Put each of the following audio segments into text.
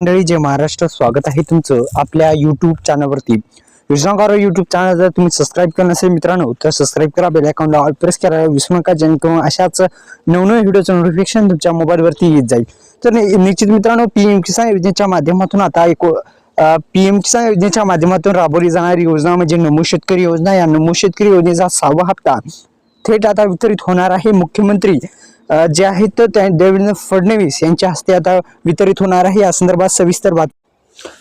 मंडळी, जय महाराष्ट्र. स्वागत आहे तुमचं आपल्या यूट्यूब चॅनलवरती. योजनाकार यूट्यूब चॅनल जर तुम्ही सबस्क्राईब केलं नसेल मित्रांनो, तर सबस्क्राईब करा, बेल आयकॉनला ऑल प्रेस करायला विसरू नका, जेणेकरून अशाच नवनवीन व्हिडिओचं नोटिफिकेशन तुमच्या मोबाईलवरती येत जाईल. तर निश्चित मित्रांनो, पीएम किसान योजनेच्या माध्यमातून आता पीएम किसान योजनेच्या माध्यमातून राबवली जाणारी योजना म्हणजे नमो शेतकरी योजना. या नमो शेतकरी योजनेचा 6वा हप्ता थेट आता वितरित होणार आहे. मुख्यमंत्री जे आहेत देवेंद्र फडणवीस यांच्या हस्ते आता वितरित होणार आहे.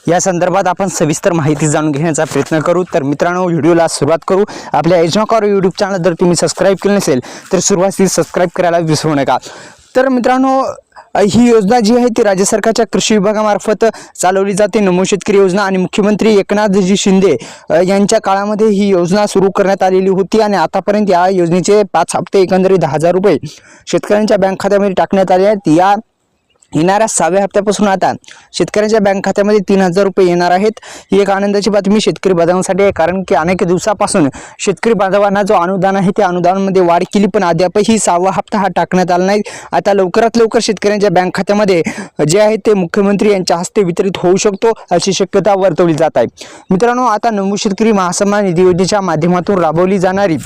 या संदर्भात आपण सविस्तर माहिती जाणून घेण्याचा प्रयत्न करू. तर मित्रांनो, व्हिडिओला सुरुवात करू. आपल्या योजनाकार यूट्यूब चॅनल जर तुम्ही सबस्क्राईब केलं नसेल तर सुरुवातीस सबस्क्राईब करायला विसरू नका. तर मित्रांनो, ही योजना जी आहे ती राज्य सरकारच्या कृषी विभागामार्फत चालवली जाते, नमो शेतकरी योजना. आणि मुख्यमंत्री एकनाथजी शिंदे यांच्या काळामध्ये ही योजना सुरू करण्यात आलेली होती. आणि आतापर्यंत या योजनेचे 5 हप्ते एकंदरीत 10,000 रुपये शेतकऱ्यांच्या बँक खात्यामध्ये टाकण्यात आले आहेत. या येणाऱ्या 6व्या हप्त्यापासून आता शेतकऱ्यांच्या बँक खात्यामध्ये 3,000 रुपये येणार आहेत. ही एक आनंदाची बातमी शेतकरी बांधवांसाठी आहे, कारण की अनेक दिवसापासून शेतकरी बांधवांना जो अनुदान आहे त्या अनुदानामध्ये वाढ केली, पण अद्यापही 6वा हप्ता हा टाकण्यात आला नाही. आता लवकरात लवकर शेतकऱ्यांच्या बँक खात्यामध्ये जे आहे ते मुख्यमंत्री यांच्या हस्ते वितरित होऊ शकतो अशी शक्यता वर्तवली जात आहे. मित्रांनो, आता नमो शेतकरी महासन्मान निधी योजनेच्या माध्यमातून राबवली जाणारी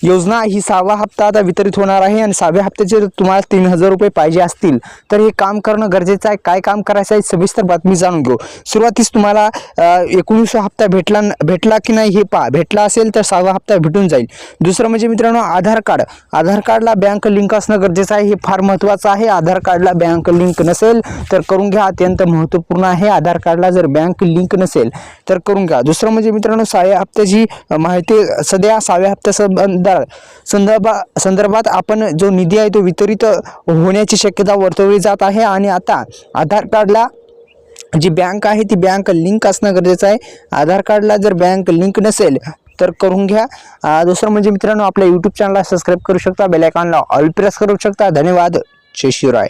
योजना ही 6वा हप्ता आता वितरित होणार आहे. आणि 6व्या हप्त्याचे तुम्हाला 3,000 रुपये पाहिजे असतील तर हे काम करणं गरजेचं आहे. काय काम करायचं आहे सविस्तर बातमी जाणून घेऊ. सुरुवातीस तुम्हाला 19वा हप्ता भेटला की नाही हे पहा. भेटला असेल तर 6वा हप्ता भेटून जाईल. दुसरं म्हणजे मित्रांनो, आधार कार्डला बँक लिंक असणं गरजेचं आहे. हे फार महत्त्वाचं आहे. आधार कार्डला बँक लिंक नसेल तर करून घ्या, अत्यंत महत्त्वपूर्ण आहे. आधार कार्डला जर बँक लिंक नसेल तर करून घ्या. दुसरं म्हणजे मित्रांनो, 6व्या हप्त्याची माहिती सध्या 6व्या हप्त्या संदर्भात आपण जो निधी आहे तो वितरित होण्याची शक्यता वर्तवली जात आहे. आणि आता आधार कार्डला जी बँक आहे ती बँक लिंक असणं गरजेचं आहे. आधार कार्डला जर बँक लिंक नसेल तर करून घ्या. दुसरं म्हणजे मित्रांनो, आपल्या यूट्यूब चॅनलला सबस्क्राईब करू शकता, बेल आयकॉनला ऑल प्रेस करू शकता. धन्यवाद. जय शिवराय.